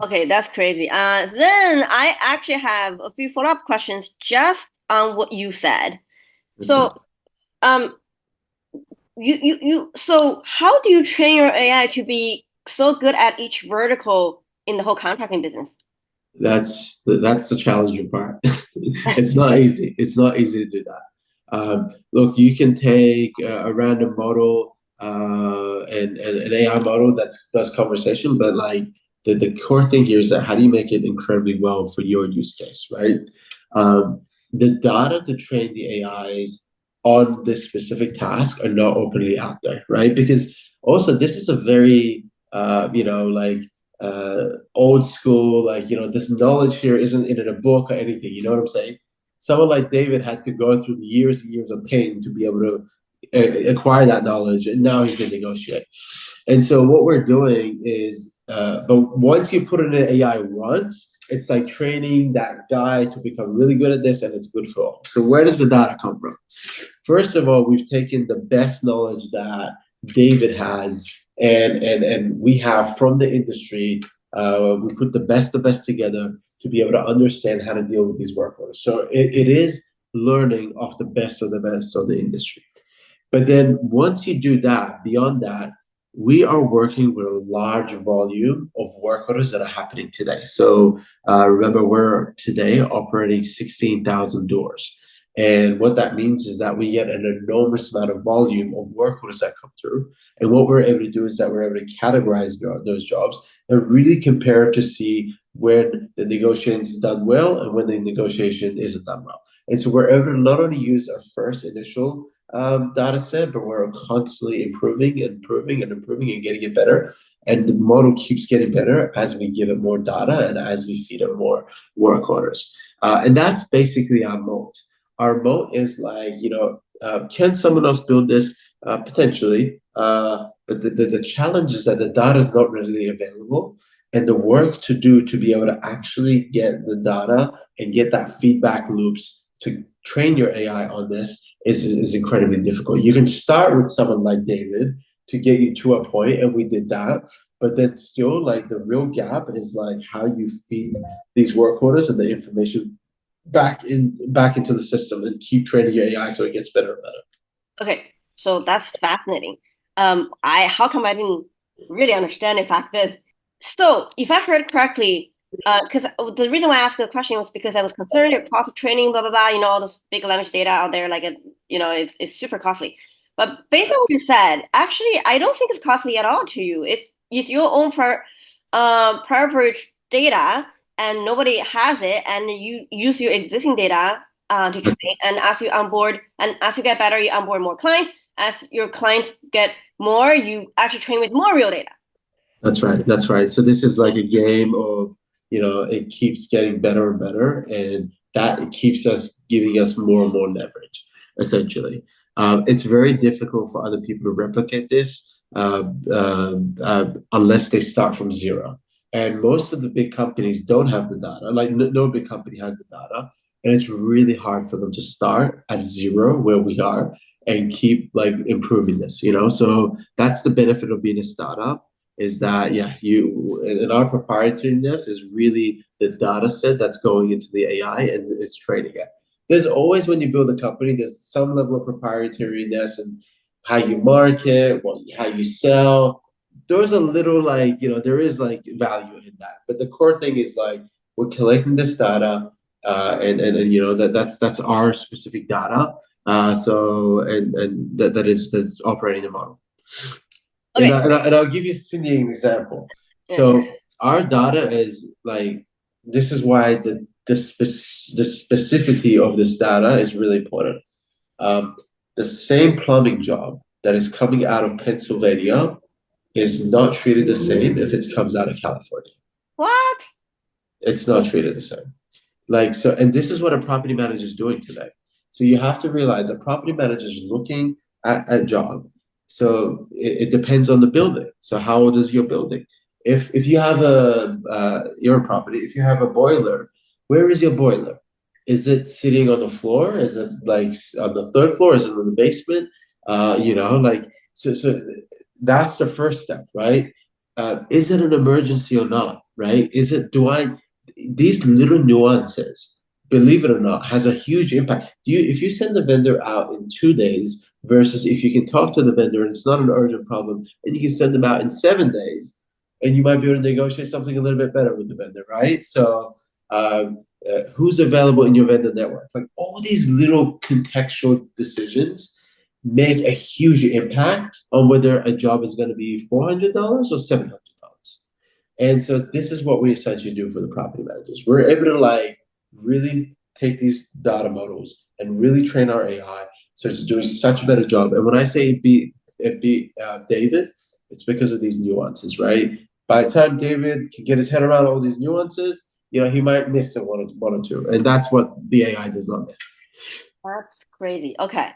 Okay, that's crazy. Then I actually have a few follow-up questions just on what you said. Okay. So, um, so how do you train your AI to be so good at each vertical in the whole contracting business? That's the challenging part. It's not easy. It's not easy to do that. Look, you can take a random model and an AI model that does conversation, but like the core thing here is that how do you make it incredibly well for your use case, right? Um, the data to train the AIs on this specific task are not openly out there, right? Because also this is a very like old school, like, this knowledge here isn't in a book or anything. You know what I'm saying? Someone like David had to go through years and years of pain to be able to acquire that knowledge, and now he can negotiate. And so what we're doing is, but once you put it in AI once, it's like training that guy to become really good at this, and it's good for all. So where does the data come from? First of all, we've taken the best knowledge that David has and we have from the industry. We put the best together to be able to understand how to deal with these workloads. So it is learning off the best of the best of the industry. But then once you do that, beyond that, we are working with a large volume of work orders that are happening today. So remember, we're today operating 16,000 doors. And what that means is that we get an enormous amount of volume of work orders that come through. And what we're able to do is that we're able to categorize those jobs and really compare to see when the negotiation is done well and when the negotiation isn't done well. And so we're able to not only use our first initial data set, but we're constantly improving and improving and improving and getting it better. And the model keeps getting better as we give it more data and as we feed it more work orders. And that's basically our moat. Our moat is like, can someone else build this? Potentially. But the challenge is that the data is not readily available. And the work to do to be able to actually get the data and get that feedback loops to train your AI on this is incredibly difficult. You can start with someone like David to get you to a point, and we did that. But then still, like the real gap is like how you feed these work orders and the information back into the system and keep training your AI so it gets better and better. Okay, so that's fascinating. I how come I didn't really understand it back then? So, if I heard correctly, because the reason why I asked the question was because I was concerned your cost of training, blah blah blah. You know, all this big language data out there, like it's super costly. But based on what you said, actually, I don't think it's costly at all to you. It's your own proprietary data, and nobody has it, and you use your existing data to train. And as you onboard, and as you get better, you onboard more clients. As your clients get more, you actually train with more real data. That's right. That's right. So this is like a game of, it keeps getting better and better, and that it keeps us giving us more and more leverage, essentially. It's very difficult for other people to replicate this unless they start from zero. And most of the big companies don't have the data. Like no big company has the data, and it's really hard for them to start at zero where we are and keep like improving this. So that's the benefit of being a startup is that yeah, you and our proprietariness is really the data set that's going into the AI and it's training it. There's always when you build a company, there's some level of proprietariness and how you market, how you sell. There's a little like, there is like value in that. But the core thing is like we're collecting this data and that's our specific data. So and that's operating the model. And, Okay. and I'll give you Cindy an example. Yeah. So our data is like this is why the specificity of this data is really important. Um, the same plumbing job that is coming out of Pennsylvania is not treated the same if it comes out of California. What? It's not treated the same. Like so, and this is what a property manager is doing today. So you have to realize a property manager is looking at a job. So it depends on the building. So how old is your building? If you have your property, if you have a boiler, where is your boiler? Is it sitting on the floor? Is it like on the third floor? Is it in the basement? Like so that's the first step, right? Is it an emergency or not? right? These little nuances, believe it or not, has a huge impact. If you send the vendor out in 2 days versus if you can talk to the vendor and it's not an urgent problem and you can send them out in 7 days, and you might be able to negotiate something a little bit better with the vendor, right? So, who's available in your vendor network? Like all these little contextual decisions make a huge impact on whether a job is going to be $400 or $700. And so this is what we essentially do for the property managers. We're able to like really take these data models and really train our AI so it's doing such a better job. And when I say it be David, it's because of these nuances, right? By the time David can get his head around all these nuances, he might miss one or two, and that's what the AI does not miss. That's crazy. Okay.